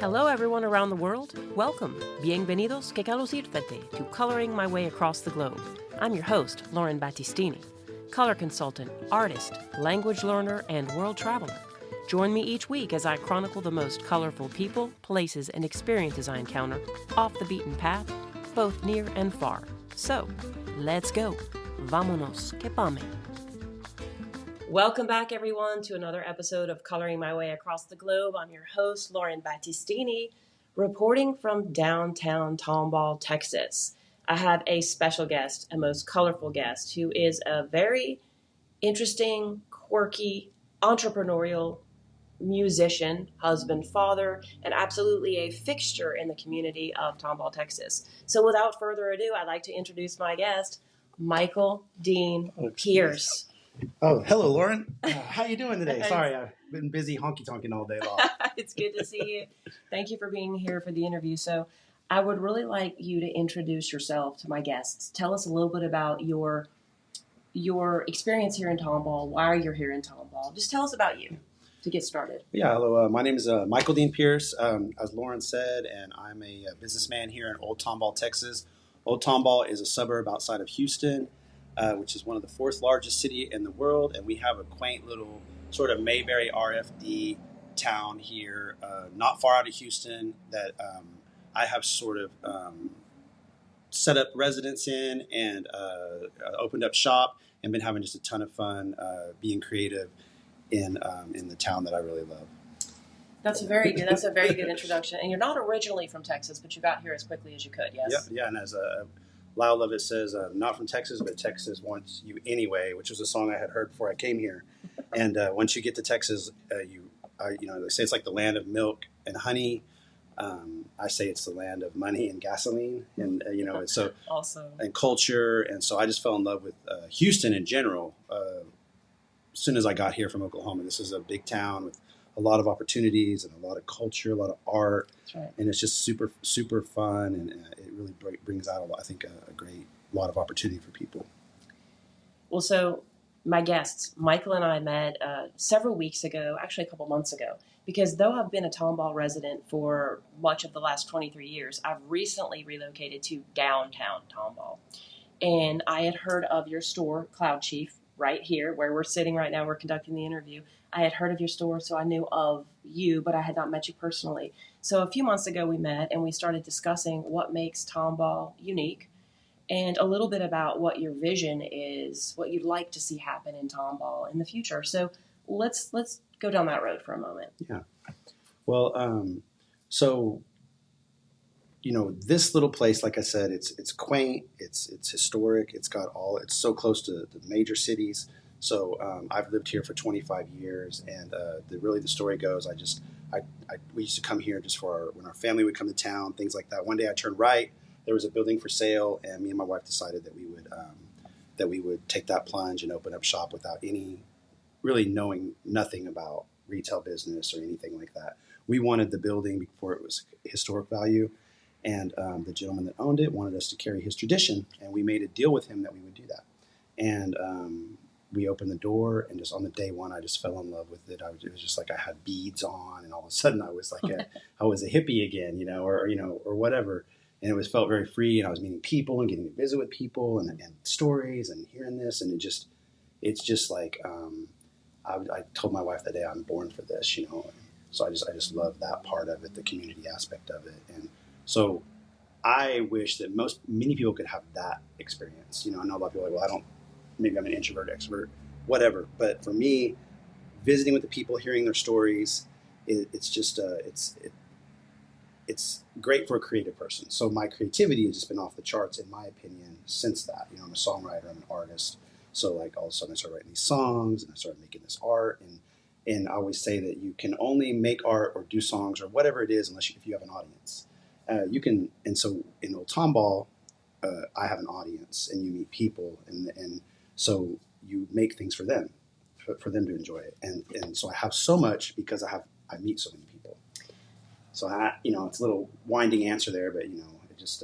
Hello everyone around the world. Welcome. Bienvenidos que Carlos Irfete to Coloring My Way Across the Globe. I'm your host, Lauren Battistini, color consultant, artist, language learner, and world traveler. Join me each week as I chronicle the most colorful people, places, and experiences I encounter off the beaten path, both near and far. So, let's go. Vámonos, que pame. Welcome back, everyone, to another episode of Coloring My Way Across the Globe. I'm your host, Lauren Battistini, reporting from downtown Tomball, Texas. I have a special guest, a most colorful guest, who is a very interesting, quirky, entrepreneurial musician, husband, father, and absolutely a fixture in the community of Tomball, Texas. So without further ado, I'd like to introduce my guest, Michael Dean Pierce. Oh, hello, Lauren. How you doing today? Sorry, I've been busy honky-tonking all day long. It's good to see you. Thank you for being here for the interview. So I would really like you to introduce yourself to my guests. Tell us a little bit about your experience here in Tomball, why you're here in Tomball. Just tell us about you to get started. Yeah, hello. My name is Michael Dean Pierce, as Lauren said, and I'm a businessman here in Old Tomball, Texas. Old Tomball is a suburb outside of Houston, which is one of the fourth largest city in the world, and we have a quaint little sort of Mayberry RFD town here, not far out of Houston, that I have sort of set up residence in and opened up shop and been having just a ton of fun being creative in the town that I really love. That's a very good introduction. And you're not originally from Texas, but you got here as quickly as you could, yes? Yeah, and as Lyle Lovett says, not from Texas, but Texas wants you anyway, which was a song I had heard before I came here. And once you get to Texas, they say it's like the land of milk and honey. I say it's the land of money and gasoline, and so awesome. And culture. And so I just fell in love with Houston in general. As soon as I got here from Oklahoma, this is a big town with a lot of opportunities and a lot of culture, a lot of art. That's right. And it's just super, super fun, and it really brings out a great lot of opportunity for people. Well, so my guests, Michael and I met several weeks ago, actually a couple months ago, because though I've been a Tomball resident for much of the last 23 years, I've recently relocated to downtown Tomball. And I had heard of your store, Cloud Chief, right here where we're sitting right now. We're conducting the interview. I had heard of your store, so I knew of you, but I had not met you personally. So a few months ago we met and we started discussing what makes Tomball unique and a little bit about what your vision is, what you'd like to see happen in Tomball in the future. So let's go down that road for a moment. Yeah. Well, this little place, like I said, it's quaint, it's historic, it's so close to the major cities. So I've lived here for 25 years, and the story goes, we used to come here just when our family would come to town, things like that. One day I turned right, there was a building for sale, and me and my wife decided that we would take that plunge and open up shop without really knowing nothing about retail business or anything like that. We wanted the building before it was historic value. And the gentleman that owned it wanted us to carry his tradition, and we made a deal with him that we would do that. And we opened the door, and just on the day one, I just fell in love with it. It was just like I had beads on, and all of a sudden, I was like I was a hippie again, or whatever. And it felt very free, and I was meeting people and getting to visit with people, and stories, and hearing this, and it's just like I told my wife that day, I'm born for this, So I just love that part of it, the community aspect of it, and so I wish that many people could have that experience. I know a lot of people are like, well, maybe I'm an introvert, extrovert, whatever. But for me, visiting with the people, hearing their stories, it's just, it's great for a creative person. So my creativity has just been off the charts, in my opinion, since that. I'm a songwriter, I'm an artist. So like all of a sudden I started writing these songs, and I started making this art. And I always say that you can only make art or do songs or whatever it is if you have an audience. And so in Old Tomball, I have an audience, and you meet people, and so you make things for them, for them to enjoy it. And so I have so much because I meet so many people. So it's a little winding answer there, but it just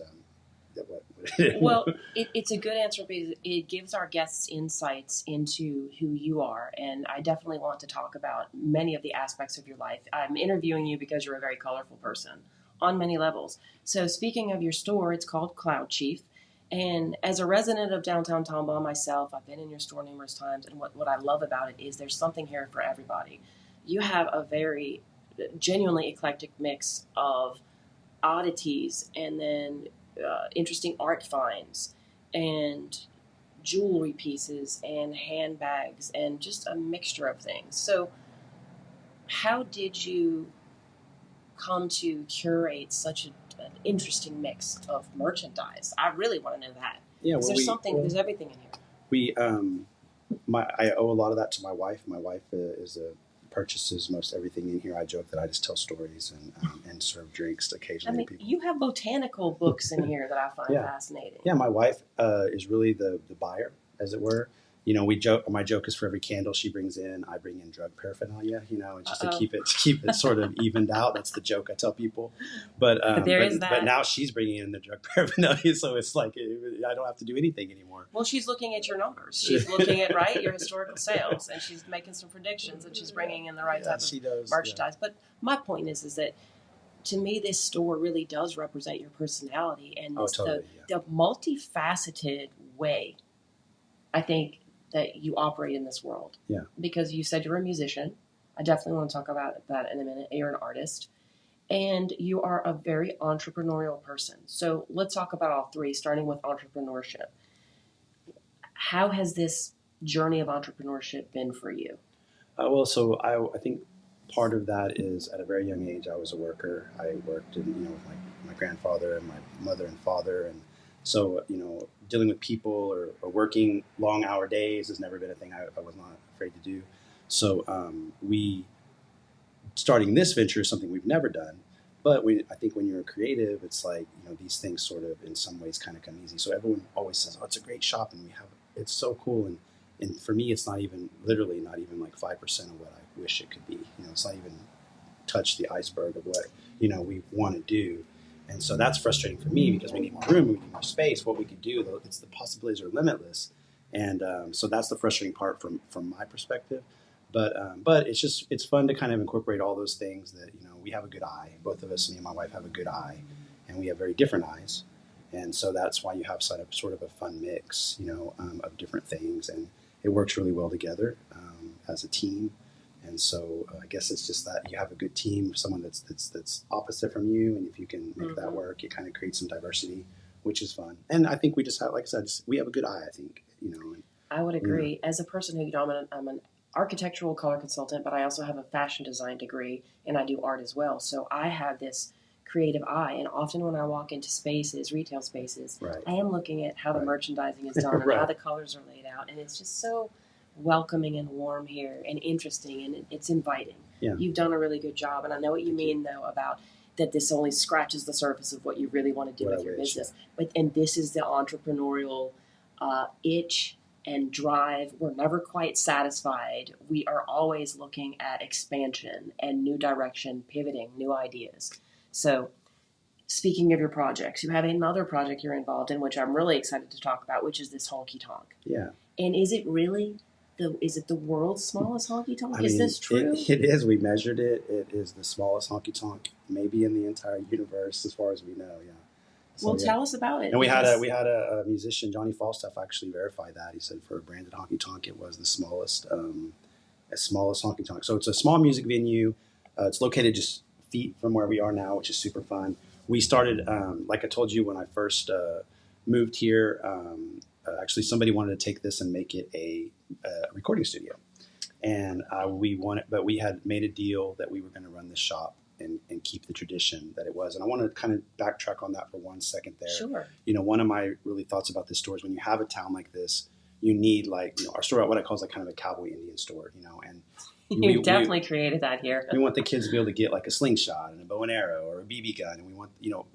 Well, it's a good answer because it gives our guests insights into who you are. And I definitely want to talk about many of the aspects of your life. I'm interviewing you because you're a very colorful person on many levels. So speaking of your store, it's called Cloud Chief. And as a resident of downtown Tomball myself, I've been in your store numerous times. And what I love about it is there's something here for everybody. You have a very genuinely eclectic mix of oddities and then interesting art finds and jewelry pieces and handbags and just a mixture of things. So how did you come to curate such an interesting mix of merchandise? I really want to know that. Yeah, well, there's everything in here. I owe a lot of that to my wife. My wife purchases most everything in here. I joke that I just tell stories and serve drinks occasionally to people. You have botanical books in here that I find fascinating. Yeah, my wife is really the buyer, as it were. We joke. My joke is for every candle she brings in, I bring in drug paraphernalia. Just to keep it sort of evened out. That's the joke I tell people. But now she's bringing in the drug paraphernalia, so it's like I don't have to do anything anymore. Well, she's looking at your numbers. She's looking at your historical sales, and she's making some predictions, and she's bringing in the right type of merchandise. Yeah. But my point is that to me, this store really does represent your personality and the multifaceted way. I think that you operate in this world. Yeah. Because you said you're a musician. I definitely want to talk about that in a minute. You're an artist. And you are a very entrepreneurial person. So let's talk about all three, starting with entrepreneurship. How has this journey of entrepreneurship been for you? So I think part of that is at a very young age, I was a worker. I worked with my grandfather and my mother and father. And so, dealing with people or working long hour days has never been a thing I was not afraid to do. So starting this venture is something we've never done. But I think when you're a creative, it's like, these things sort of in some ways kind of come easy. So everyone always says, oh, it's a great shop and it's so cool. And for me, it's not even like 5% of what I wish it could be. It's not even touch the iceberg of what, we want to do. And so that's frustrating for me because we need more room, we need more space. What we could do, though, the possibilities are limitless. And so that's the frustrating part from my perspective. But it's fun to kind of incorporate all those things that, we have a good eye. Both of us, me and my wife, have a good eye. And we have very different eyes. And so that's why you have sort of a fun mix, of different things. And it works really well together as a team. And so I guess it's just that you have a good team, someone that's opposite from you, and if you can make that work, it kind of creates some diversity, which is fun. And I think we just have, like I said, we have a good eye, I think. I would agree. As a person who, I'm an architectural color consultant, but I also have a fashion design degree, and I do art as well. So I have this creative eye, and often when I walk into retail spaces, I am looking at how the merchandising is done and how the colors are laid out, and it's just so welcoming and warm here and interesting, and it's inviting. Yeah. You've done a really good job, and I know what you mean though about that this only scratches the surface of what you really want to do with your business. And this is the entrepreneurial itch and drive. We're never quite satisfied. We are always looking at expansion and new direction, pivoting, new ideas. So speaking of your projects, you have another project you're involved in, which I'm really excited to talk about, which is this honky tonk. Yeah. And is it really the world's smallest honky tonk? Is this true? It is. We measured it. It is the smallest honky tonk, maybe in the entire universe, as far as we know. Yeah. So, tell us about it. And we had a musician, Johnny Falstaff, actually verify that. He said for a branded honky tonk, it was the smallest honky tonk. So it's a small music venue. It's located just feet from where we are now, which is super fun. We started, like I told you, when I first moved here. Actually, somebody wanted to take this and make it a recording studio, and but we had made a deal that we were going to run this shop and keep the tradition that it was. And I want to kind of backtrack on that for 1 second there. Sure. One of my really thoughts about this store is when you have a town like this, you need our store, what I call is like kind of a cowboy Indian store, and you definitely created that here. We want the kids to be able to get like a slingshot and a bow and arrow or a BB gun, and we want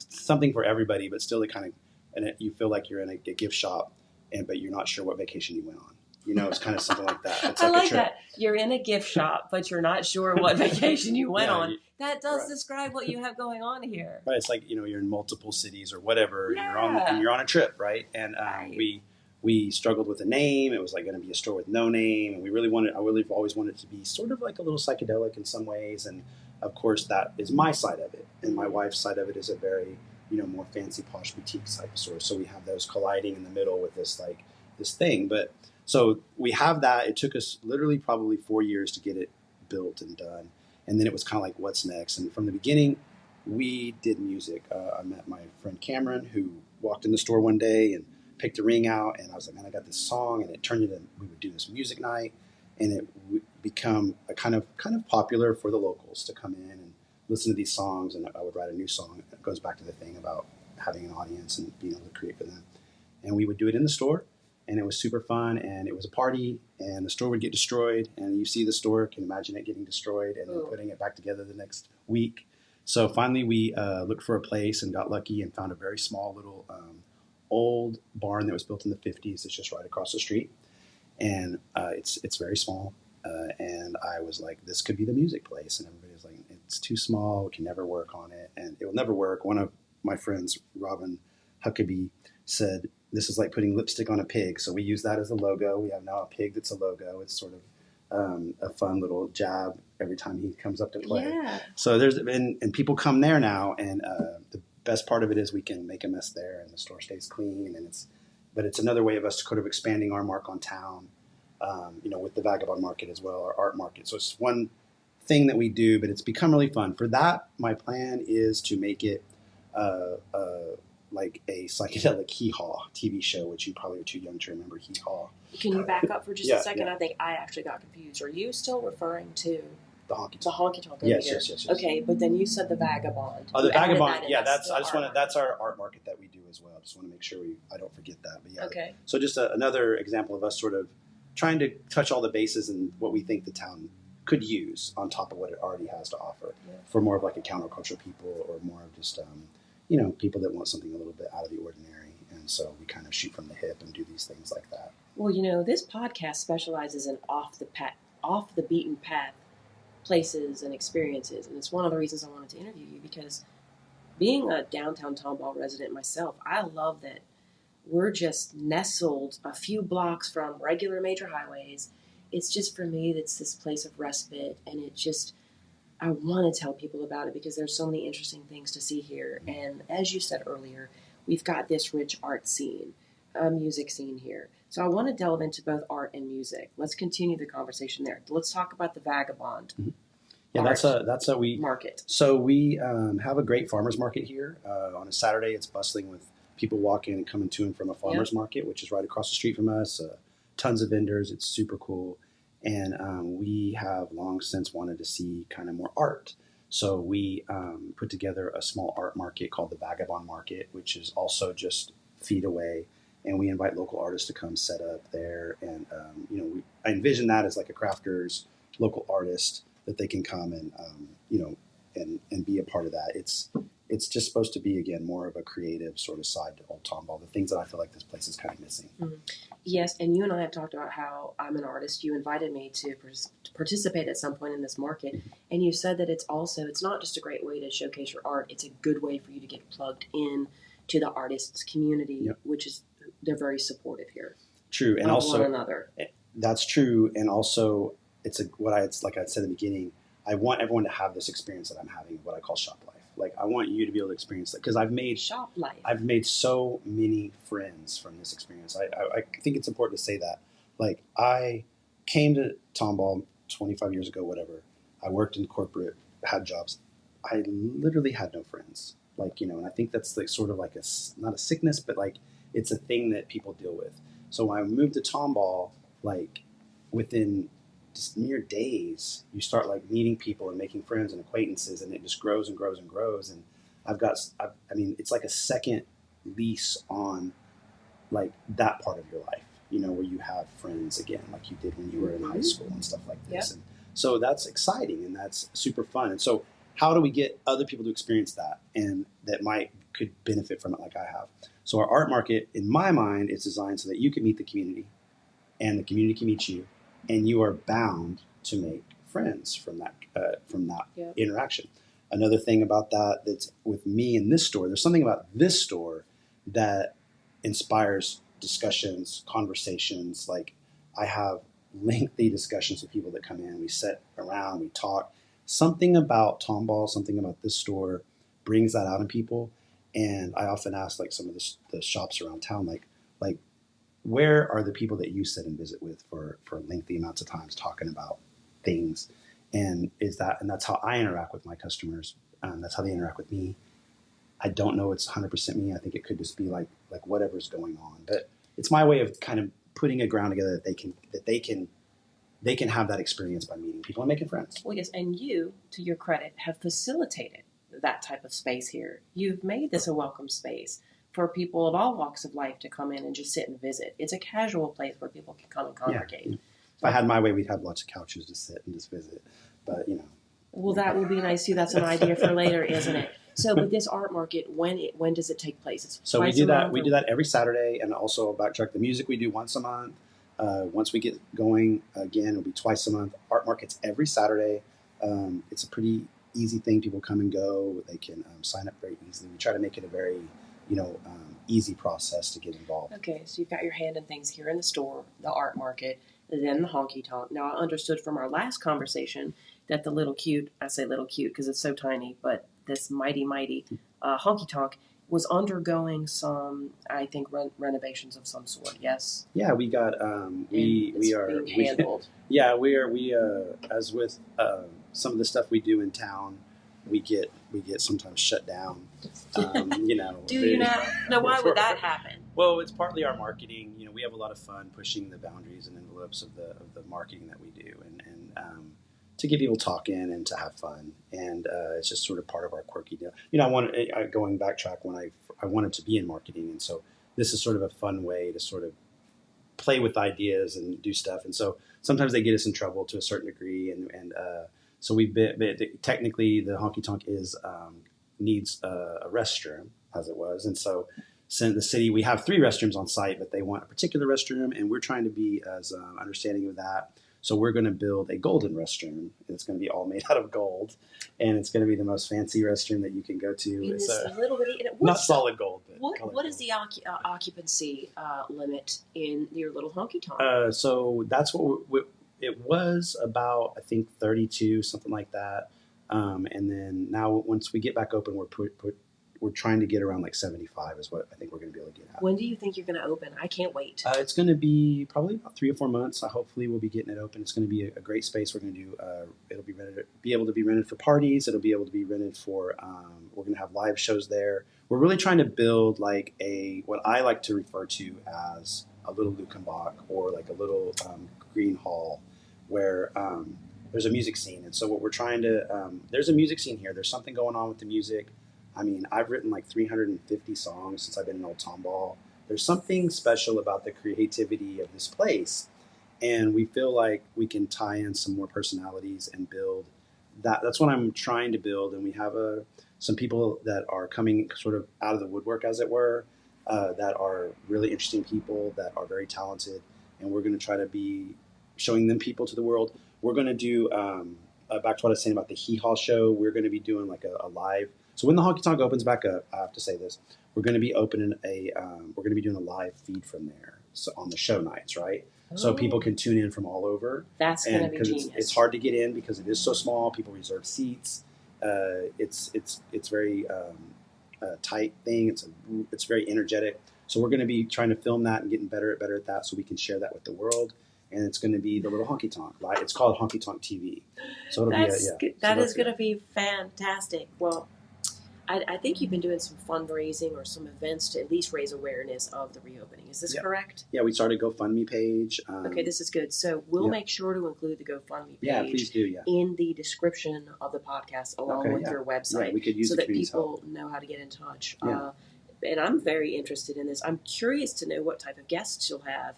something for everybody, but still to kind of, and you feel like you're in a gift shop, but you're not sure what vacation you went on. It's kind of something like that. It's I like a like trip. that. You're in a gift shop, but you're not sure what vacation you went Yeah, on. That does right. describe what you have going on here. Right. It's like, you're in multiple cities or whatever. Yeah. And you're on a trip, right? And Right. we struggled with a name. It was like going to be a store with no name, and I really always wanted it to be sort of like a little psychedelic in some ways. And of course, that is my side of it, and my wife's side of it is a very more fancy, posh boutique type store. So we have those colliding in the middle with this thing. But so we have that. It took us literally probably 4 years to get it built and done, and then it was kind of like, what's next? And from the beginning, we did music. I met my friend Cameron, who walked in the store one day and picked a ring out, and I was like, man, I got this song, and it turned into, we would do this music night, and it would become a kind of popular for the locals to come in and listen to these songs, and I would write a new song. It goes back to the thing about having an audience and being able to create for them. And we would do it in the store, and it was super fun, and it was a party, and the store would get destroyed, and you see the store, can imagine it getting destroyed, and then putting it back together the next week. So finally we looked for a place and got lucky and found a very small little old barn that was built in the 50s. It's just right across the street, and it's very small. And I was like, this could be the music place, and everybody was like, it's too small. We can never work on it, and it will never work. One of my friends, Robin Huckabee, said this is like putting lipstick on a pig. So we use that as a logo. We have now a pig that's a logo. It's sort of a fun little jab every time he comes up to play. Yeah. So and people come there now, and the best part of it is we can make a mess there, and the store stays clean, and it's another way of us sort of expanding our mark on town, with the Vagabond Market as well, our art market. So it's one thing that we do, but it's become really fun. For that, my plan is to make it like a psychedelic hee-haw TV show, which you probably are too young to remember hee-haw. Can you back up for just a second? Yeah. I think I actually got confused. Are you still referring to The honky the tonk. honky tonk? Yes. Okay, but then you said the Vagabond. Oh, the You added Vagabond. that in. Yeah, That's that's our art market that we do as well. I just want to make sure I don't forget that. But yeah. Okay. So just another example of us sort of trying to touch all the bases and what we think the town could use on top of what it already has to offer, for more of like a counterculture people, or more of just people that want something a little bit out of the ordinary. And so we kind of shoot from the hip and do these things like that. Well, this podcast specializes in off the beaten path places and experiences, and it's one of the reasons I wanted to interview you, because being a downtown Tomball resident myself, I love that we're just nestled a few blocks from regular major highways. It's just, for me, it's this place of respite, and I want to tell people about it because there's so many interesting things to see here. And as you said earlier, we've got this rich art scene, music scene here. So I want to delve into both art and music. Let's continue the conversation there. Let's talk about the Vagabond. Mm-hmm. Yeah, that's a market. So we have a great farmers market here. On a Saturday, it's bustling with people walking and coming to and from a farmers market, which is right across the street from us. Tons of vendors. It's super cool. And we have long since wanted to see kind of more art. So we put together a small art market called the Vagabond Market, which is also just feet away. And we invite local artists to come set up there. And, I envision that as like a crafters, local artist that they can come and, and be a part of that. It's just supposed to be, again, more of a creative sort of side to Old Tomball, the things that I feel like this place is kind of missing. Mm-hmm. Yes, and you and I have talked about how I'm an artist. You invited me to participate at some point in this market, and you said that it's not just a great way to showcase your art, it's a good way for you to get plugged in to the artists' community, which is, they're very supportive here. True, and also one another. That's true, and also like I said in the beginning, I want everyone to have this experience that I'm having, what I call shop life. Like, I want you to be able to experience that, because I've made shop life. I've made so many friends from this experience. I think it's important to say that. Like, I came to Tomball 25 years ago, whatever. I worked in corporate, had jobs. I literally had no friends. Like, and I think that's like sort of like not a sickness, but like it's a thing that people deal with. So when I moved to Tomball, like within just mere days, you start like meeting people and making friends and acquaintances, and it just grows and grows and grows. And it's like a second lease on like that part of your life, where you have friends again, like you did when you were in high school and stuff like this. Yep. And so that's exciting and that's super fun. And so how do we get other people to experience that and that could benefit from it like I have? So our art market, in my mind, is designed so that you can meet the community and the community can meet you, and you are bound to make friends from that Yep. interaction. Another thing about that that's with me in this store, there's something about this store that inspires discussions, conversations. Like I have lengthy discussions with people that come in. We sit around, we talk. Something about Tomball, something about this store brings that out in people. And I often ask like some of the shops around town, like where are the people that you sit and visit with for lengthy amounts of times talking about things? And that's how I interact with my customers. That's how they interact with me. I don't know it's 100% me. I think it could just be like whatever's going on. But it's my way of kind of putting a ground together that they can have that experience by meeting people and making friends. Well, yes, and you, to your credit, have facilitated that type of space here. You've made this a welcome space for people of all walks of life to come in and just sit and visit. It's a casual place where people can come and congregate. Yeah. If I had my way, we'd have lots of couches to sit and just visit. But, Well, that would be nice too. That's an idea for later, isn't it? So with this art market, when does it take place? It's so we do that. We do that every Saturday, and also backtrack the music we do once a month. Once we get going again, it'll be twice a month. Art markets every Saturday. It's a pretty easy thing. People come and go. They can sign up very easily. We try to make it a very easy process to get involved. Okay, so you've got your hand in things here in the store, the art market, then the honky tonk. Now, I understood from our last conversation that the little cute, I say little cute because it's so tiny, but this mighty honky tonk was undergoing some, I think, renovations of some sort. Yes. Yeah, we got we are being handled. We as with some of the stuff we do in town, we get sometimes shut down. Do you now? Now, why would that happen? Well, it's partly our marketing. We have a lot of fun pushing the boundaries and envelopes of the marketing that we do, and to get people talking and to have fun. And it's just sort of part of our quirky deal. Going backtrack when I wanted to be in marketing, and so this is sort of a fun way to sort of play with ideas and do stuff. And so sometimes they get us in trouble to a certain degree, and so we've been technically the honky tonk needs a restroom as it was, and so since the city, we have 3 restrooms on site, but they want a particular restroom, and we're trying to be as understanding of that. So we're going to build a golden restroom, and it's going to be all made out of gold, and it's going to be the most fancy restroom that you can go to. It's a little bit not solid gold. But what is the occupancy limit in your little honky tonk? So that's what it was about. I think 32, something like that. And then now, once we get back open, we're trying to get around like 75 is what I think we're going to be able to get at. When do you think you're going to open? I can't wait. It's going to be probably about 3 or 4 months. Hopefully we'll be getting it open. It's going to be a great space. We're going to do, it'll be able to be rented for parties. It'll be able to be rented for, we're going to have live shows there. We're really trying to build like what I like to refer to as a little Lukenbach or like a little green hall where there's a music scene. And so what we're trying to, there's a music scene here. There's something going on with the music. I mean, I've written like 350 songs since I've been in Old Tomball. There's something special about the creativity of this place. And we feel like we can tie in some more personalities and build that. That's what I'm trying to build. And we have some people that are coming sort of out of the woodwork, as it were, that are really interesting people that are very talented. And we're going to try to be showing them people to the world. We're going to do, back to what I was saying about the Hee Haw show, we're going to be doing like a live. So when the honky tonk opens back up, I have to say this: we're going to be opening we're going to be doing a live feed from there, so on the show nights, right? Oh. So people can tune in from all over. That's going to be genius. It's hard to get in because it is so small. People reserve seats. It's very tight thing. It's very energetic. So we're going to be trying to film that and getting better at that, so we can share that with the world. And it's going to be the little honky tonk. Right? It's called Honky Tonk TV. So it'll that is going to be fantastic. Well, I think you've been doing some fundraising or some events to at least raise awareness of the reopening. Is this correct? Yeah, we started a GoFundMe page. Okay, this is good. So we'll make sure to include the GoFundMe page please do, in the description of the podcast along with your website we could use so that people help. Know how to get in touch. Yeah. And I'm very interested in this. I'm curious to know what type of guests you'll have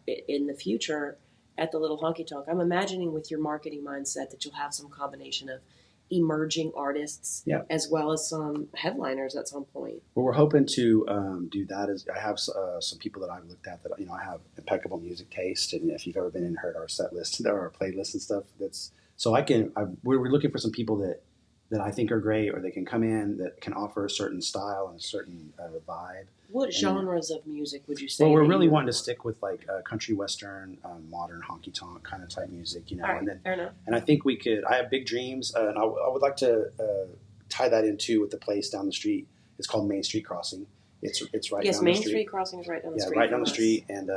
in the future at the Little Honky Tonk. I'm imagining with your marketing mindset that you'll have some combination of emerging artists, Yeah. as well as some headliners at some point. Well, we're hoping to do that. As I have some people that I've looked at that I have impeccable music taste, and if you've ever been and heard our set list or our playlist and stuff, that's so we're looking for some people that I think are great, or they can come in that can offer a certain style and a certain vibe. What genres of music would you say? Well, we're really wanting to stick with like country western, modern honky tonk kind of type music, All right, fair enough. And I think we could. I have big dreams, and I would like to tie that into with the place down the street. It's called Main Street Crossing. It's right down the street. Yes, Main Street Crossing is right down the street. Yeah, right down the street, and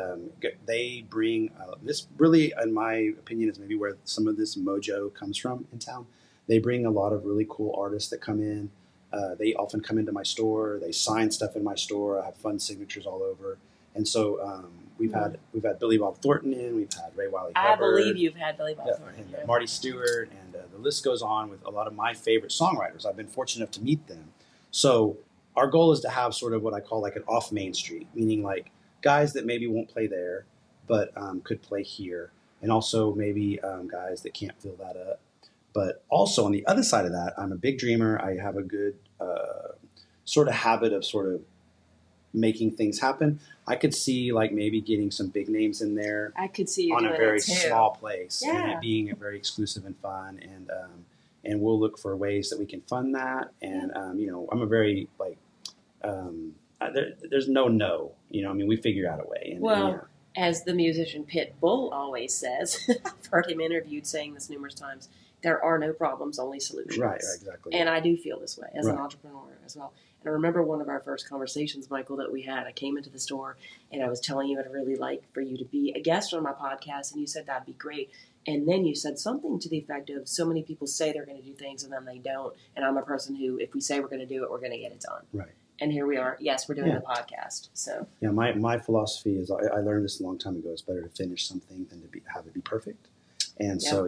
they bring this. Really, in my opinion, is maybe where some of this mojo comes from in town. They bring a lot of really cool artists that come in. They often come into my store. They sign stuff in my store. I have fun signatures all over, and so we've had Billy Bob Thornton in. We've had Ray Wiley Hubbard. I believe you've had Billy Bob Thornton. And Marty Stewart, and the list goes on with a lot of my favorite songwriters. I've been fortunate enough to meet them. So our goal is to have sort of what I call like an off Main Street, meaning like guys that maybe won't play there, but could play here, and also maybe guys that can't fill that up. But also on the other side of that, I'm a big dreamer. I have a good sort of habit of sort of making things happen. I could see like maybe getting some big names in there. I could see you on doing a very it too. small place, Yeah. and it being very exclusive and fun. And we'll look for ways that we can fund that. And I'm a very like there's no. I mean, we figure out a way. And, as the musician Pit Bull always says, I've heard him interviewed saying this numerous times, there are no problems, only solutions. Right, exactly. And I do feel this way as an entrepreneur as well. And I remember one of our first conversations, Michael, that we had. I came into the store and I was telling you I'd really like for you to be a guest on my podcast, and you said that'd be great. And then you said something to the effect of, so many people say they're going to do things and then they don't. And I'm a person who, if we say we're going to do it, we're going to get it done. Right. And here we are. Yes, we're doing the podcast. So yeah, my philosophy is I learned this a long time ago. It's better to finish something than to have it be perfect. And so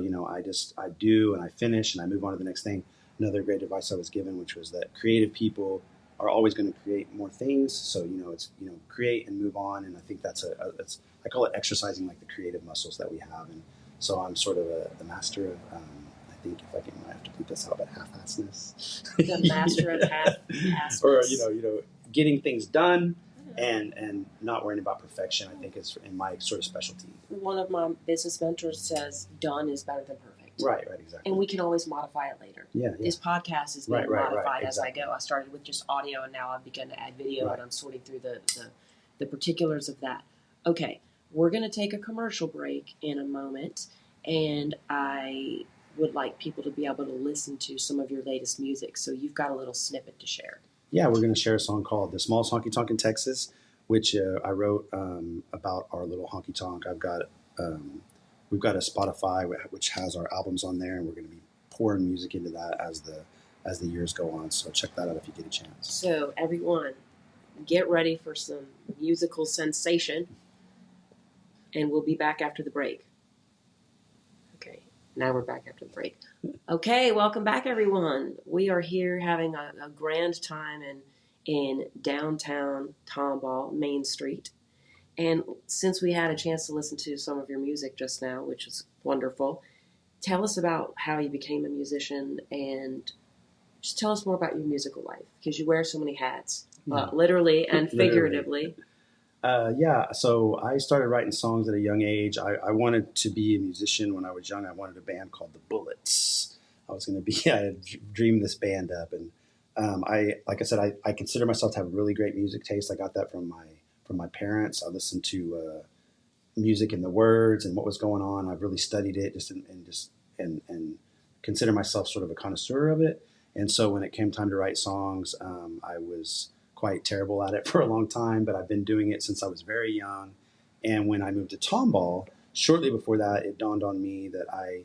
I do, and I finish, and I move on to the next thing. Another great advice I was given, which was that creative people are always going to create more things. So it's create and move on. And I think that's I call it exercising like the creative muscles that we have. And so I'm sort of the master of. I think if I might have to bleep this out, but half-assedness. The master of half-assedness. Or getting things done and not worrying about perfection. I think is in my sort of specialty. One of my business mentors says, "Done is better than perfect." Right, exactly. And we can always modify it later. Yeah. This podcast is being modified as exactly. I go. I started with just audio, and now I've begun to add video, and I'm sorting through the particulars of that. Okay, we're going to take a commercial break in a moment, and I would like people to be able to listen to some of your latest music. So you've got a little snippet to share. Yeah, we're going to share a song called "The Smallest Honky Tonk in Texas," which I wrote about our little honky tonk. We've got a Spotify which has our albums on there, and we're going to be pouring music into that as the years go on. So check that out if you get a chance. So everyone, get ready for some musical sensation, and we'll be back after the break. Okay, now we're back after the break. Okay, welcome back, everyone. We are here having a grand time in downtown Tomball, Main Street. And since we had a chance to listen to some of your music just now, which is wonderful, tell us about how you became a musician, and just tell us more about your musical life, because you wear so many hats, literally and figuratively. So I started writing songs at a young age. I wanted to be a musician when I was young. I wanted a band called the Bullets. I had dreamed this band up, and I consider myself to have really great music taste. I got that from my parents. I listened to music and the words and what was going on. I've really studied it and consider myself sort of a connoisseur of it. And so when it came time to write songs, I was quite terrible at it for a long time, but I've been doing it since I was very young. And when I moved to Tomball, shortly before that, it dawned on me that I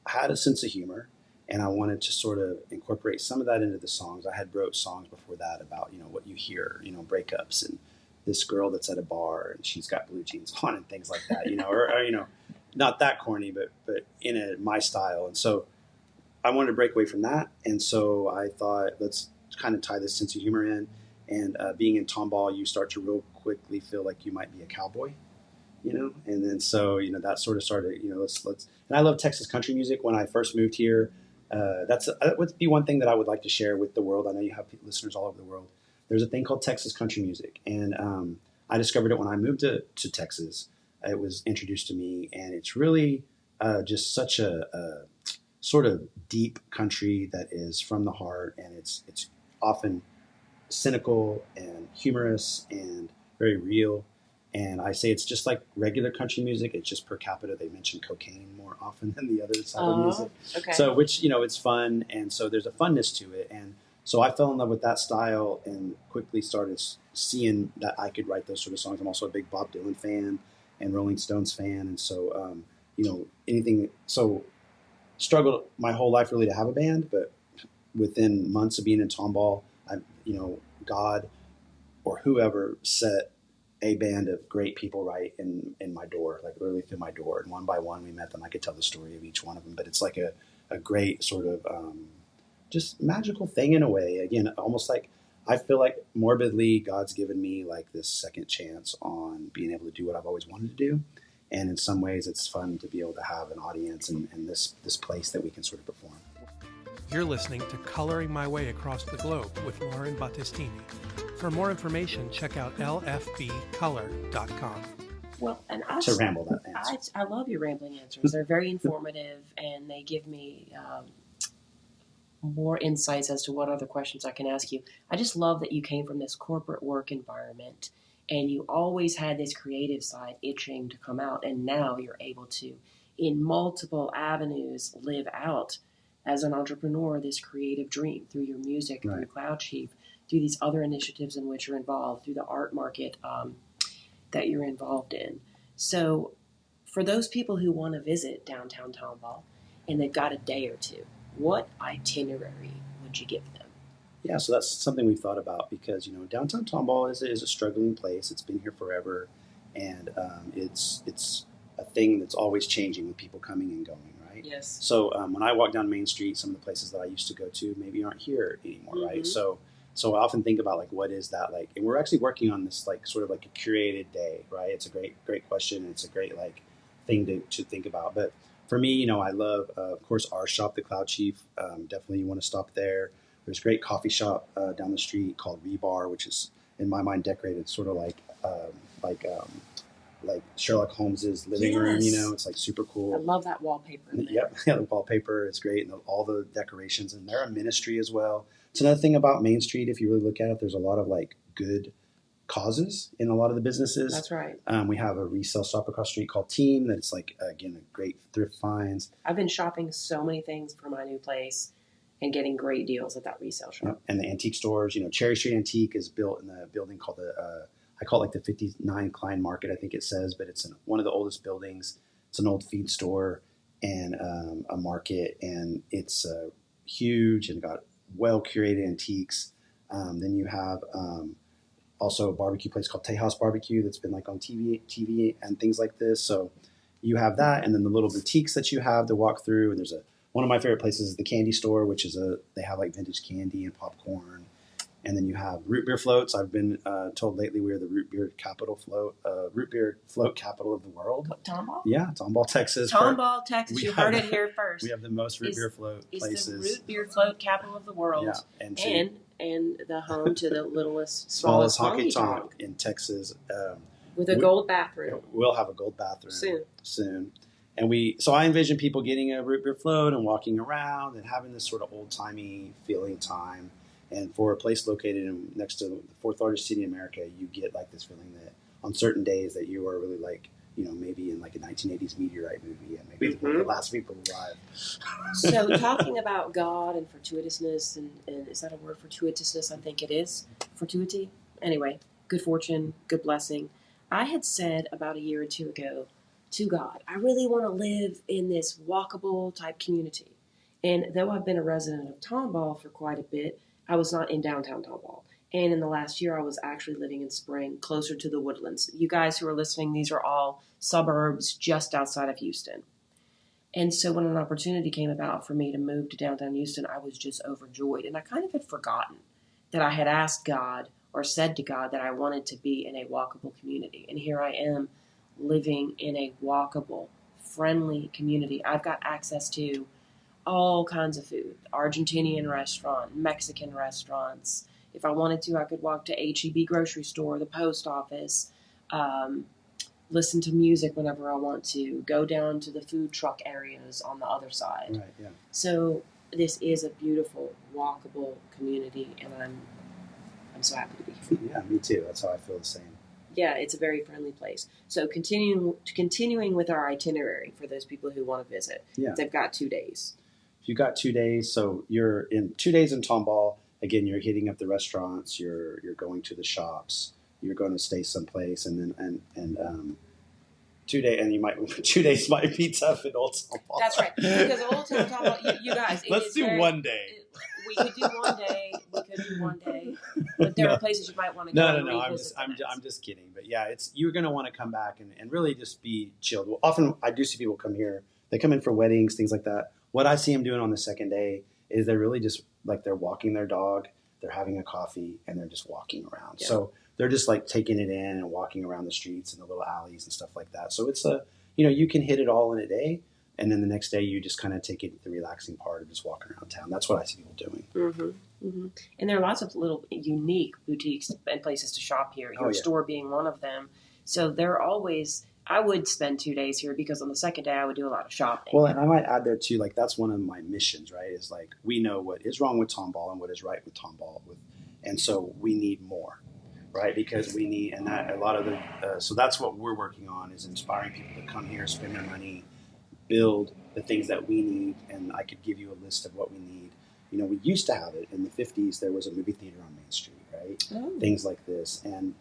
had a sense of humor, and I wanted to sort of incorporate some of that into the songs. I had wrote songs before that about, what you hear, breakups and this girl that's at a bar and she's got blue jeans on and things like that, or not that corny, but in my style. And so I wanted to break away from that. And so I thought, let's kind of tie this sense of humor in. And being in Tomball, you start to real quickly feel like you might be a cowboy, and then so that sort of started. Let's. And I love Texas country music. When I first moved here, that would be one thing that I would like to share with the world. I know you have listeners all over the world. There's a thing called Texas country music, and I discovered it when I moved to Texas. It was introduced to me, and it's really just such a sort of deep country that is from the heart, and it's often cynical and humorous and very real. And I say it's just like regular country music. It's just per capita they mention cocaine more often than the other side of music. Okay. So which it's fun, and so there's a funness to it. And so I fell in love with that style and quickly started seeing that I could write those sort of songs. I'm also a big Bob Dylan fan and Rolling Stones fan, and so anything. So struggled my whole life really to have a band, but within months of being in Tomball, God or whoever set a band of great people right in my door, like literally through my door. And one by one we met them. I could tell the story of each one of them, but it's like a great sort of just magical thing in a way. Again, almost like I feel like morbidly God's given me like this second chance on being able to do what I've always wanted to do. And in some ways it's fun to be able to have an audience and this place that we can sort of perform. You're listening to Coloring My Way Across the Globe with Lauren Battistini. For more information, check out lfbcolor.com. Well, and to ramble that answer. I love your rambling answers. They're very informative, and they give me more insights as to what other questions I can ask you. I just love that you came from this corporate work environment, and you always had this creative side itching to come out, and now you're able to, in multiple avenues, live out as an entrepreneur this creative dream through your music, through your Cloud Chief, through these other initiatives in which you're involved, through the art market that you're involved in. So for those people who want to visit downtown Tomball and they've got a day or two, what itinerary would you give them? Yeah, so that's something we've thought about because, downtown Tomball is a struggling place. It's been here forever, and it's a thing that's always changing with people coming and going. Yes. So when I walk down Main Street, some of the places that I used to go to maybe aren't here anymore, right? So I often think about like, what is that like? And we're actually working on this like sort of like a curated day, right? It's a great question. And it's a great like thing to think about. But for me, I love, of course, our shop, the Cloud Chief. Definitely you want to stop there. There's a great coffee shop down the street called Rebar, which is in my mind decorated sort of like Sherlock Holmes's living room, it's like super cool. I love that wallpaper. Yep, yeah, the wallpaper is great, and all the decorations, and they're a ministry as well. It's another thing about Main Street. If you really look at it, there's a lot of like good causes in a lot of the businesses. That's right. We have a resale shop across the street called Team. That's like again a great thrift finds. I've been shopping so many things for my new place and getting great deals at that resale shop. Yep. And the antique stores. Cherry Street Antique is built in the building called I call it like the 59 Klein Market, I think it says, but it's one of the oldest buildings. It's an old feed store and a market, and it's huge and got well-curated antiques. Then you have also a barbecue place called Tejas Barbecue that's been like on TV and things like this. So you have that, and then the little boutiques that you have to walk through. And there's one of my favorite places is the candy store, which is they have like vintage candy and popcorn. And then you have root beer floats. I've been told lately we are the root beer float capital of the world. Tomball? Yeah, Tomball, Texas. Tomball, Texas. You heard it here first. We have the most root beer float places. It's the root beer float capital of the world. Yeah, and the home to the littlest, smallest honky tonk in Texas. With a gold bathroom. We'll have a gold bathroom soon. And so I envision people getting a root beer float and walking around and having this sort of old-timey feeling time. And for a place located next to the fourth largest city in America, you get like this feeling that on certain days that you are really like, maybe in like a 1980s meteorite movie, and maybe the last people alive. So talking about God and fortuitousness, and is that a word, fortuitousness? I think it is. Fortuity? Anyway, good fortune, good blessing. I had said about a year or two ago to God, I really want to live in this walkable type community. And though I've been a resident of Tomball for quite a bit, I was not in downtown Tomball. And in the last year, I was actually living in Spring, closer to the Woodlands. You guys who are listening, these are all suburbs just outside of Houston. And so when an opportunity came about for me to move to downtown Houston, I was just overjoyed. And I kind of had forgotten that I had asked God or said to God that I wanted to be in a walkable community. And here I am living in a walkable, friendly community. I've got access to all kinds of food. Argentinian restaurant, Mexican restaurants. If I wanted to, I could walk to H-E-B grocery store, the post office, listen to music whenever I want to, go down to the food truck areas on the other side. Right, yeah. So this is a beautiful, walkable community, and I'm so happy to be here. Yeah, me too. That's how I feel the same. Yeah, it's a very friendly place. So continuing with our itinerary for those people who want to visit. Yeah. They've got 2 days. If you've got 2 days, so you're in 2 days in Tomball. Again, you're hitting up the restaurants, you're going to the shops, you're going to stay someplace, and 2 day, and you might 2 days might be tough in Old Tomball. That's right, because Old Tomball, you guys, let's do one day. We could do 1 day. But there are places you might want to go. No. I'm just kidding. But yeah, you're going to want to come back and really just be chilled. Well, often I do see people come here. They come in for weddings, things like that. What I see them doing on the second day is they're really just like they're walking their dog, they're having a coffee, and they're just walking around. Yeah. So they're just like taking it in and walking around the streets and the little alleys and stuff like that. So it's you can hit it all in a day. And then the next day, you just kind of take it the relaxing part of just walking around town. That's what I see people doing. Mm-hmm. Mm-hmm. And there are lots of little unique boutiques and places to shop here. Your store being one of them. So there are always. I would spend 2 days here because on the second day I would do a lot of shopping. Well, and I might add there too. Like that's one of my missions, right? Is like we know what is wrong with Tomball and what is right with Tomball, and so we need more, right? Because we need, and that a lot of the. So that's what we're working on is inspiring people to come here, spend their money. Build the things that we need, and I could give you a list of what we need. We used to have it in the 50s. There was a movie theater on Main Street, right? Oh. Things like this, and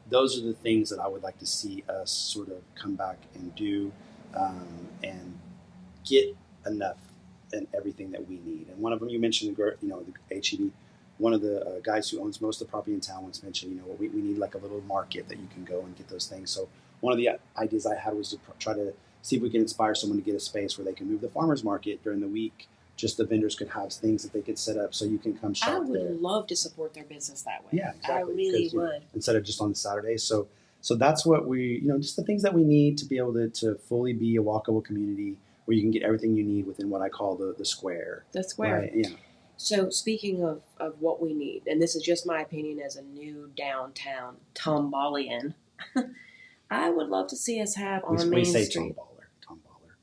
those are the things that I would like to see us sort of come back and do, and get enough and everything that we need. And one of them you mentioned, the H-E-B. One of the guys who owns most of the property in town once mentioned, we need like a little market that you can go and get those things. So one of the ideas I had was to try to see if we can inspire someone to get a space where they can move the farmer's market during the week. Just the vendors could have things that they could set up so you can come shop there. I would love to support their business that way. Yeah, exactly. I really would. Instead of just on the Saturdays. So that's what we, just the things that we need to be able to fully be a walkable community where you can get everything you need within what I call the square. The square. Right? Yeah. So speaking of what we need, and this is just my opinion as a new downtown Tomballian, I would love to see us have on Main Street. Tomballer.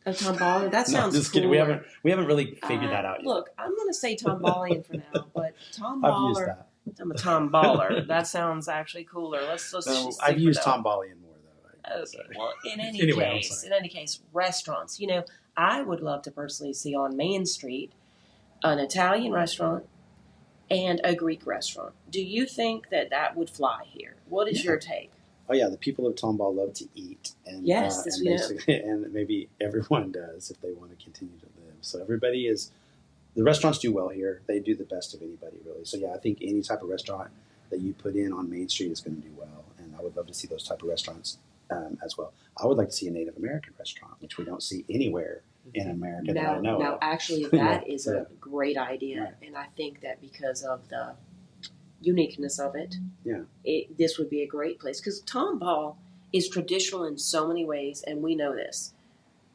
A Tomballer? That sounds just cooler. Kidding. We haven't really figured that out yet. Look, I'm going to say Tomballian for now, but Tomballer. I've used that. I'm a Tomballer. That sounds actually cooler. Let's I've used Tomballian more though. Okay. Well, in any case, restaurants. I would love to personally see on Main Street an Italian restaurant and a Greek restaurant. Do you think that would fly here? What is your take? Oh yeah, the people of Tomball love to eat, and yes, and basically, and maybe everyone does if they want to continue to live. So the restaurants do well here. They do the best of anybody, really. So yeah, I think any type of restaurant that you put in on Main Street is going to do well, and I would love to see those type of restaurants as well. I would like to see a Native American restaurant, which we don't see anywhere in America that I know of. Now, actually, that is a great idea, right. And I think that because of the uniqueness of it, this would be a great place because Tomball is traditional in so many ways, and we know this,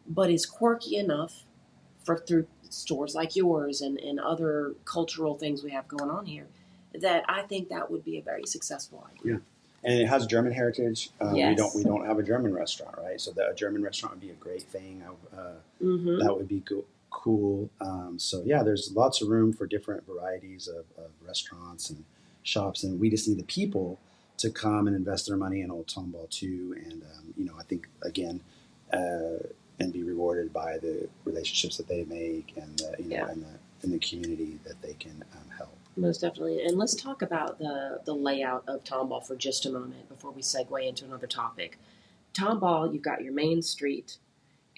but is quirky enough through stores like yours and other cultural things we have going on here that I think that would be a very successful idea. Yeah, and it has German heritage. Yes. We don't have a German restaurant, right? So a German restaurant would be a great thing. That would be cool. So yeah, there's lots of room for different varieties of restaurants and shops, and we just need the people to come and invest their money in Old Tomball too, and I think again, and be rewarded by the relationships that they make and and the community that they can help. Most definitely, and let's talk about the layout of Tomball for just a moment before we segue into another topic. Tomball, you've got your main street,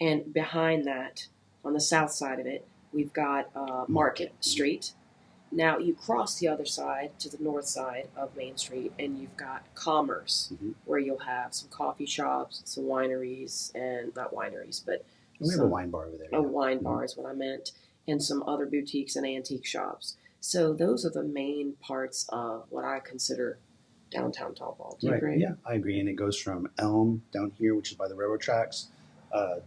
and behind that, on the south side of it, we've got Market Street. Now, you cross the other side to the north side of Main Street, and you've got Commerce, where you'll have some coffee shops, some wineries, and not wineries, but we have a wine bar over there. A wine bar is what I meant, and some other boutiques and antique shops. So those are the main parts of what I consider downtown Tomball. Do you agree? Yeah, I agree. And it goes from Elm down here, which is by the railroad tracks,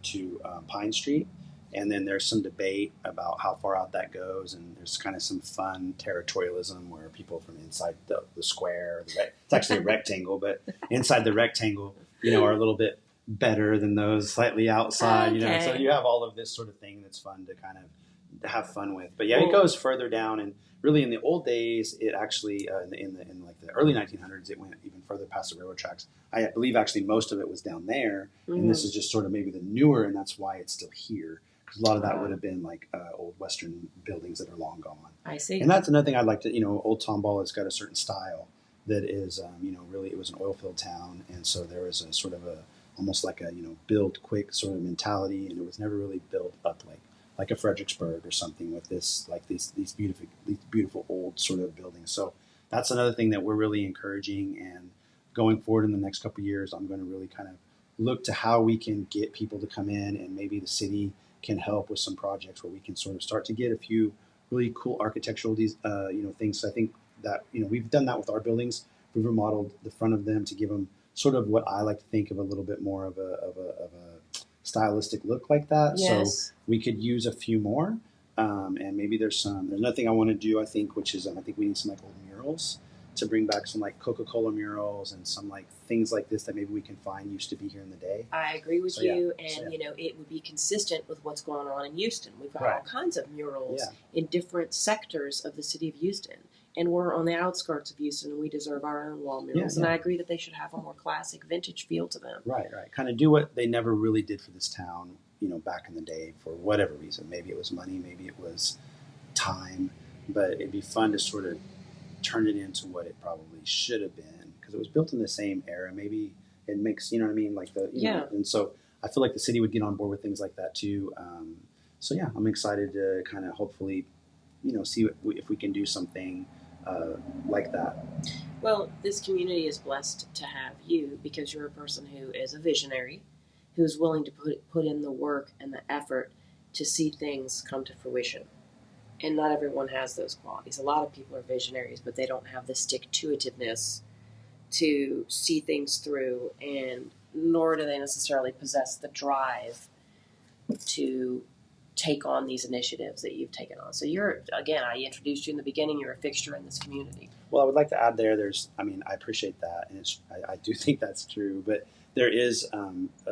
to Pine Street. And then there's some debate about how far out that goes, and there's kind of some fun territorialism where people from inside the square, it's actually a rectangle, but inside the rectangle, are a little bit better than those slightly outside, Okay. So you have all of this sort of thing that's fun to kind of have fun with. But yeah, it goes further down, and really in the old days, it actually in like the early 1900s, it went even further past the railroad tracks. I believe actually most of it was down there, and this is just sort of maybe the newer, and that's why it's still here. Because a lot of that would have been like old Western buildings that are long gone. I see. And that's another thing I'd like to, old Tomball has got a certain style that is, really it was an oil field town. And so there was a sort of almost like a, build quick sort of mentality. And it was never really built up like a Fredericksburg or something with this, like these beautiful old sort of buildings. So that's another thing that we're really encouraging. And going forward in the next couple of years, I'm going to really kind of look to how we can get people to come in, and maybe the city can help with some projects where we can sort of start to get a few really cool architectural things. So I think that we've done that with our buildings. We've remodeled the front of them to give them sort of what I like to think of a little bit more of a stylistic look like that. Yes. So we could use a few more, and maybe there's nothing I want to do. I think, which is I think we need some like old murals to bring back some like Coca-Cola murals and some like things like this that maybe we can find used to be here in the day. I agree with you, and it would be consistent with what's going on in Houston. We've got all kinds of murals in different sectors of the city of Houston, and we're on the outskirts of Houston, and we deserve our own wall murals. And I agree that they should have a more classic, vintage feel to them. Right. Kind of do what they never really did for this town, back in the day for whatever reason. Maybe it was money, maybe it was time, but it'd be fun to sort of turn it into what it probably should have been, because it was built in the same era. Maybe it makes, like and so I feel like the city would get on board with things like that too. So yeah, I'm excited to kind of hopefully, see if we can do something like that. Well, this community is blessed to have you, because you're a person who is a visionary, who's willing to put in the work and the effort to see things come to fruition. And not everyone has those qualities. A lot of people are visionaries, but they don't have the stick-to-itiveness to see things through, and nor do they necessarily possess the drive to take on these initiatives that you've taken on. So I introduced you in the beginning, you're a fixture in this community. Well, I would like to add I appreciate that, and I do think that's true, but there is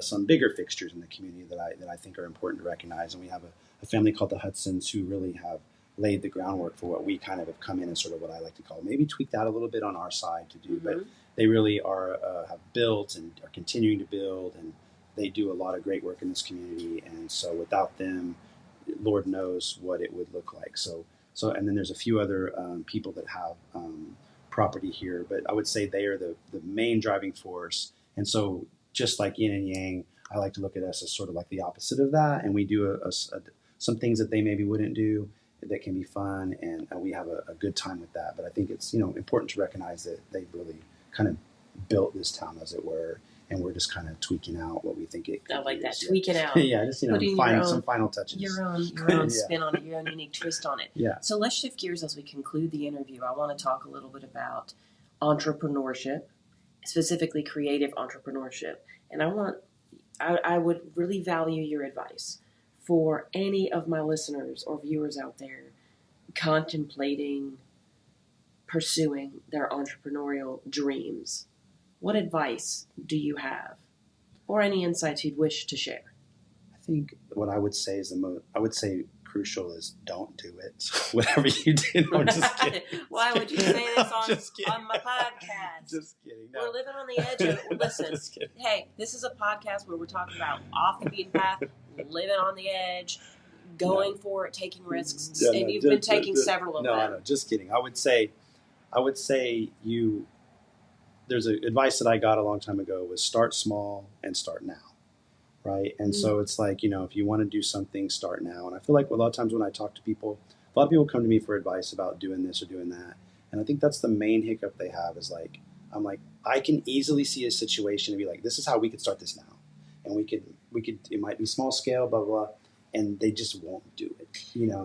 some bigger fixtures in the community that I think are important to recognize. And we have a family called the Hudsons who really have laid the groundwork for what we kind of have come in and sort of what I like to call maybe tweaked out a little bit on our side to do, but they really have built and are continuing to build, and they do a lot of great work in this community. And so without them, Lord knows what it would look like. So and then there's a few other people that have property here, but I would say they are the main driving force. And so just like yin and yang, I like to look at us as sort of like the opposite of that, and we do some things that they maybe wouldn't do that can be fun, and we have a good time with that. But I think it's important to recognize that they really kind of built this town, as it were, and we're just kind of tweaking out what we think it could I like be. that, tweaking out. Yeah, just find some final touches. Your own spin on it, your own unique twist on it. Yeah. So let's shift gears as we conclude the interview. I want to talk a little bit about entrepreneurship, specifically creative entrepreneurship. And I would really value your advice for any of my listeners or viewers out there contemplating pursuing their entrepreneurial dreams. What advice do you have, or any insights you'd wish to share? I think what I would say is crucial is don't do it. So whatever you do, I'm just kidding. Why would you say this on my podcast? Just kidding. No. We're living on the edge of, listen, hey, this is a podcast where we're talking about off the beaten path, living on the edge, going for it, taking risks, and you've been taking several of them. No, just kidding. I would say there's advice that I got a long time ago was start small and start now. Right. And so it's like, if you want to do something, start now. And I feel like a lot of times when I talk to people, a lot of people come to me for advice about doing this or doing that. And I think that's the main hiccup they have is like, I'm like, I can easily see a situation and be like, this is how we could start this now. And we could, it might be small scale, blah, blah, blah. And they just won't do it.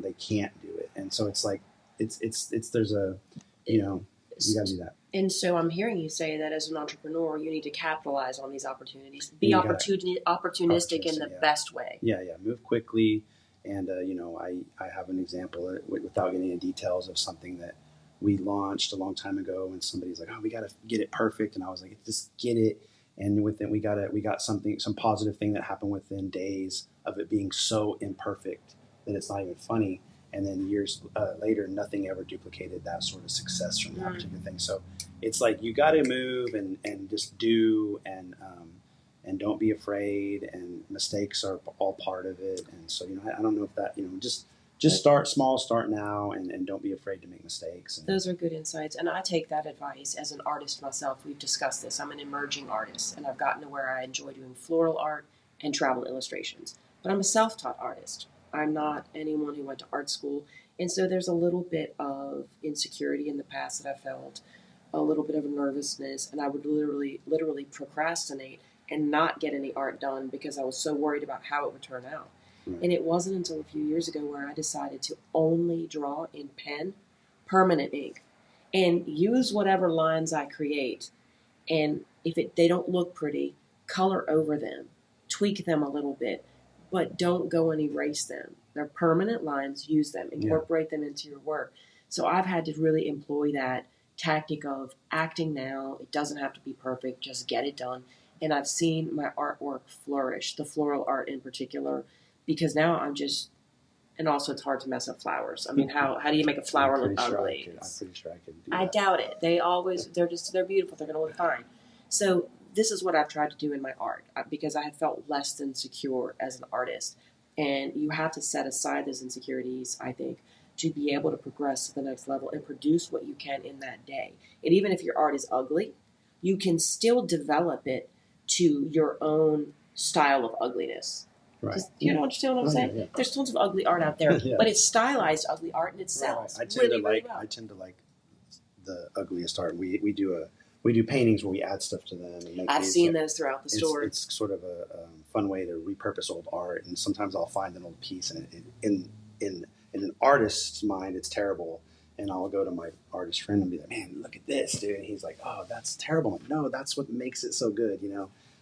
They can't do it. And so it's like, there's a, you got to do that. And so I'm hearing you say that as an entrepreneur, you need to capitalize on these opportunities, be opportunistic in the best way. Yeah. Move quickly. And, I have an example without getting into details of something that we launched a long time ago, and somebody's like, oh, we got to get it perfect. And I was like, just get it. And within, we got some positive thing that happened within days of it being so imperfect that it's not even funny. And then years later, nothing ever duplicated that sort of success from that particular thing. So it's like, you got to move and just do, and don't be afraid, and mistakes are all part of it. And so, I don't know if that, just start small, start now, and don't be afraid to make mistakes. Those are good insights. And I take that advice as an artist myself. We've discussed this. I'm an emerging artist, and I've gotten to where I enjoy doing floral art and travel illustrations. But I'm a self-taught artist. I'm not anyone who went to art school. And so there's a little bit of insecurity in the past that I felt, a little bit of a nervousness, and I would literally procrastinate and not get any art done because I was so worried about how it would turn out. Right. And it wasn't until a few years ago where I decided to only draw in pen, permanent ink, and use whatever lines I create. And if they don't look pretty, color over them, tweak them a little bit, but don't go and erase them. They're permanent lines, use them, incorporate them into your work. So I've had to really employ that tactic of acting now. It doesn't have to be perfect, just get it done. And I've seen my artwork flourish, the floral art in particular, because now and also it's hard to mess up flowers. I mean, how do you make a flower look ugly? I'm pretty sure I could do that. I doubt it. They're beautiful. They're going to look fine. So this is what I've tried to do in my art, because I had felt less than secure as an artist. And you have to set aside those insecurities, I think, to be able to progress to the next level and produce what you can in that day. And even if your art is ugly, you can still develop it to your own style of ugliness. Right. You know understand what I'm saying? Yeah. There's tons of ugly art out there, Yeah. but it's stylized ugly art, and it sells I tend really to well. I tend to like the ugliest art. We do paintings where we add stuff to them. And I've seen those throughout the store. It's sort of a fun way to repurpose old art, and sometimes I'll find an old piece, and in an artist's mind, it's terrible. And I'll go to my artist friend and be like, man, look at this, dude. And he's like, oh, that's terrible. I'm like, no, that's what makes it so good,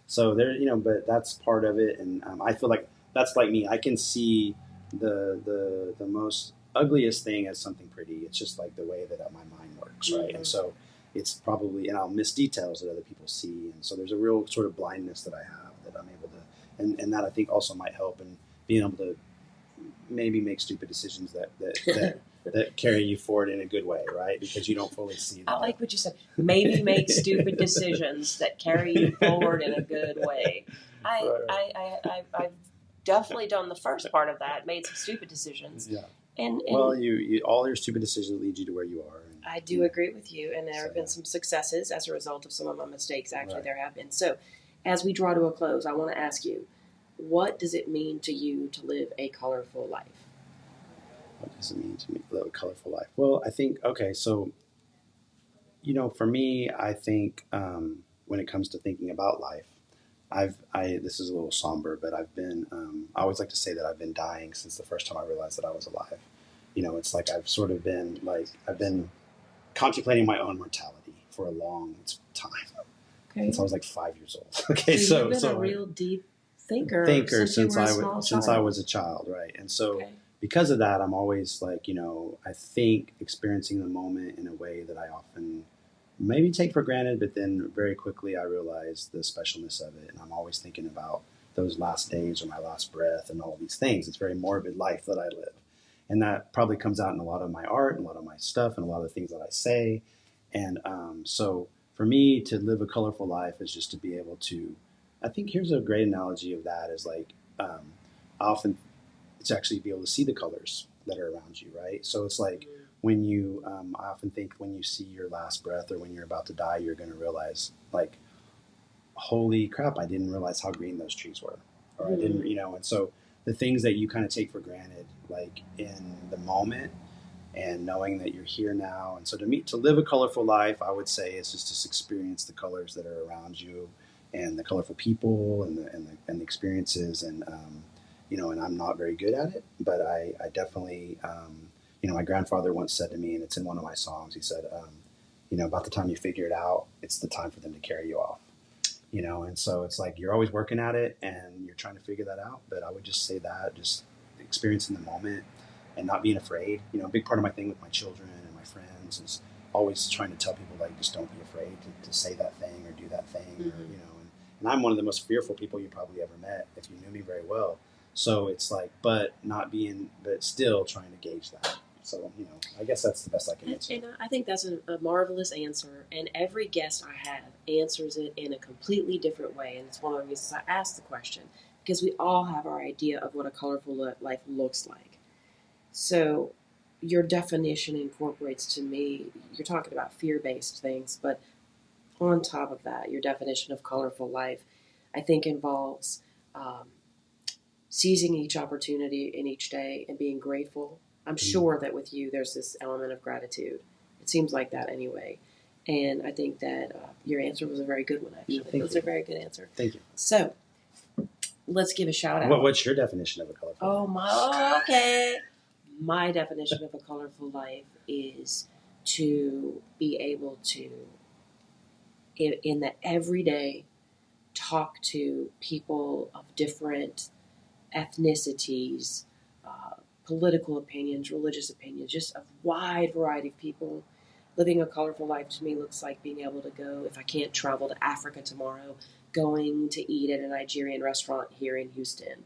So there, but that's part of it. And I feel like that's like me. I can see the most ugliest thing as something pretty. It's just like the way that my mind works, right? Mm-hmm. And so it's probably, and I'll miss details that other people see. And so there's a real sort of blindness that I have that I'm able to, and that I think also might help in being able to maybe make stupid decisions that carry you forward in a good way, right? Because you don't fully see them. I like what you said. Maybe make stupid decisions that carry you forward in a good way. I've definitely done the first part of that, made some stupid decisions. Yeah. And well, you all your stupid decisions lead you to where you are. I do agree with you, and there have been some successes as a result of some of my mistakes. Actually, there have been. So, as we draw to a close, I want to ask you, what does it mean to you to live a colorful life? What does it mean to live a colorful life? Well, I think, so, for me, I think when it comes to thinking about life, this is a little somber, but I've been, I always like to say that I've been dying since the first time I realized that I was alive. It's like I've sort of been I've been contemplating my own mortality for a long time. Okay. Since I was like 5 years old. Okay. So you've been a real deep thinker since I was a child. Right. And so because of that, I'm always like, I think experiencing the moment in a way that I often maybe take for granted, but then very quickly I realize the specialness of it. And I'm always thinking about those last days or my last breath and all these things. It's a very morbid life that I live. And that probably comes out in a lot of my art and a lot of my stuff and a lot of the things that I say. And so for me to live a colorful life is just to be able to, I think here's a great analogy of that is like, often it's actually be able to see the colors that are around you, right? So it's like when you, I often think when you see your last breath or when you're about to die, you're going to realize like, holy crap, I didn't realize how green those trees were. Or I didn't, and so the things that you kind of take for granted, like in the moment and knowing that you're here now. And so to live a colorful life, I would say is just to experience the colors that are around you and the colorful people and the experiences. And, and I'm not very good at it, but I definitely, my grandfather once said to me, and it's in one of my songs, he said, about the time you figure it out, it's the time for them to carry you off. And so it's like you're always working at it and you're trying to figure that out. But I would just say that just experiencing the moment and not being afraid. A big part of my thing with my children and my friends is always trying to tell people, like, just don't be afraid to say that thing or do that thing, or, and I'm one of the most fearful people you probably ever met if you knew me very well. So it's like, but still trying to gauge that. So, I guess that's the best I can answer. And I think that's a marvelous answer. And every guest I have answers it in a completely different way. And it's one of the reasons I asked the question, because we all have our idea of what a colorful life looks like. So your definition incorporates, to me, you're talking about fear-based things, but on top of that, your definition of colorful life, I think, involves seizing each opportunity in each day and being grateful. I'm sure that with you, there's this element of gratitude. It seems like that anyway. And I think that your answer was a very good one, actually. It was a very good answer. Thank you. So let's give a shout out. What's your definition of a colorful life? Okay. My definition of a colorful life is to be able to, in the everyday, talk to people of different ethnicities, political opinions, religious opinions, just a wide variety of people. Living a colorful life to me looks like being able to go, if I can't travel to Africa tomorrow, going to eat at a Nigerian restaurant here in Houston.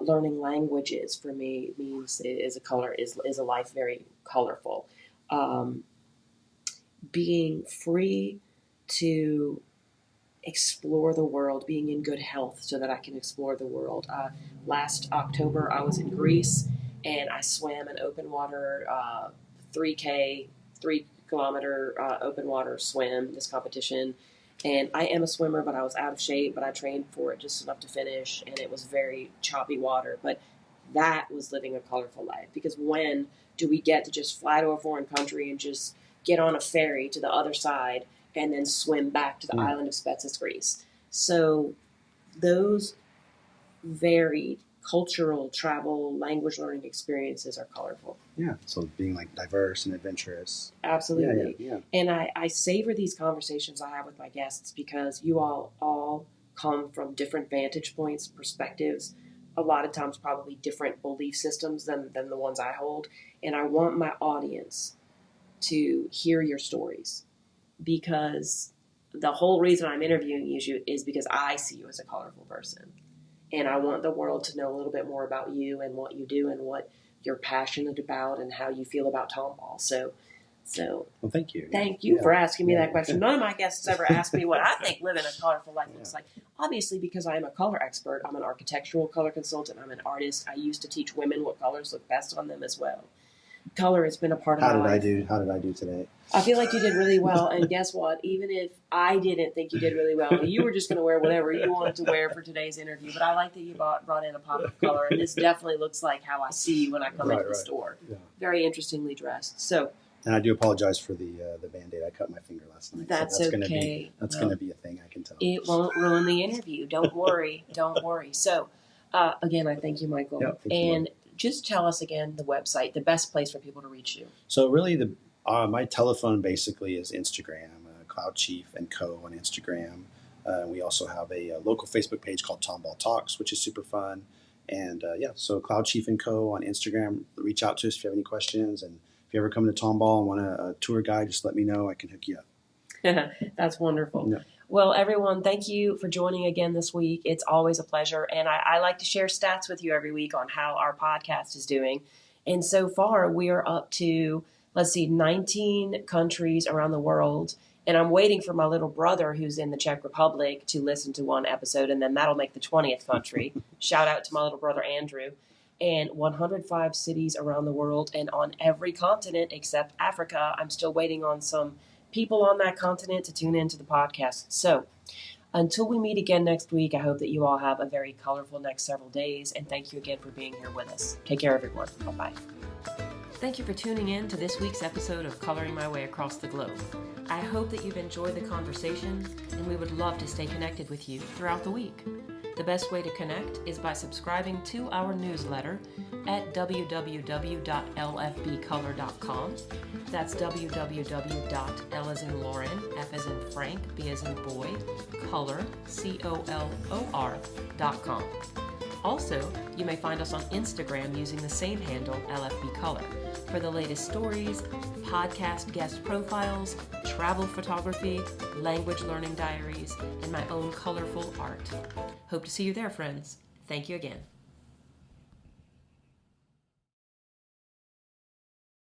Learning languages for me means is a life very colorful. Being free to explore the world, being in good health so that I can explore the world. Last October, I was in Greece and I swam an open water 3-kilometer open water swim, this competition. And I am a swimmer, but I was out of shape, but I trained for it just enough to finish, and it was very choppy water. But that was living a colorful life, because when do we get to just fly to a foreign country and just get on a ferry to the other side and then swim back to the island of Spetses, Greece? So those varied cultural, travel, language learning experiences are colorful. Yeah, so being like diverse and adventurous. Absolutely. Yeah. And I savor these conversations I have with my guests because you all come from different vantage points, perspectives, a lot of times probably different belief systems than the ones I hold. And I want my audience to hear your stories, because the whole reason I'm interviewing you is because I see you as a colorful person. And I want the world to know a little bit more about you and what you do and what you're passionate about and how you feel about Tomball. So well, thank you. Thank you for asking me that question. None of my guests ever asked me what I think living a colorful life looks like. Obviously, because I am a color expert, I'm an architectural color consultant, I'm an artist. I used to teach women what colors look best on them as well. Color has been a part of my life. How did I do today? I feel like you did really well, and guess what? Even if I didn't think you did really well, you were just going to wear whatever you wanted to wear for today's interview. But I like that you brought in a pop of color, and this definitely looks like how I see you when I come into the store. Yeah. Very interestingly dressed. So. And I do apologize for the Band-Aid. I cut my finger last night. That's so okay. That's going to be a thing, I can tell. It won't ruin the interview. Don't worry. Don't worry. So, again, I thank you, Michael. Yeah, thank you. Just tell us again the website, the best place for people to reach you. So really, my telephone basically is Instagram, Cloud Chief and Co. on Instagram. We also have a local Facebook page called Tomball Talks, which is super fun. And so Cloud Chief and Co. on Instagram. Reach out to us if you have any questions. And if you ever come to Tomball and want a tour guide, just let me know. I can hook you up. That's wonderful. Yeah. Well, everyone, thank you for joining again this week. It's always a pleasure. And I like to share stats with you every week on how our podcast is doing. And so far, we are up to, 19 countries around the world. And I'm waiting for my little brother who's in the Czech Republic to listen to one episode, and then that'll make the 20th country. Shout out to my little brother, Andrew. And 105 cities around the world, and on every continent except Africa. I'm still waiting on some people on that continent to tune into the podcast. So until we meet again next week, I hope that you all have a very colorful next several days. And thank you again for being here with us. Take care, everyone. Bye-bye. Thank you for tuning in to this week's episode of Coloring My Way Across the Globe. I hope that you've enjoyed the conversation, and we would love to stay connected with you throughout the week. The best way to connect is by subscribing to our newsletter at www.lfbcolor.com. That's www.L as in Lauren, F as in Frank, B as in boy, color, COLOR.com. Also, you may find us on Instagram using the same handle, LFB Color, for the latest stories, podcast guest profiles, travel photography, language learning diaries, and my own colorful art. Hope to see you there, friends. Thank you again.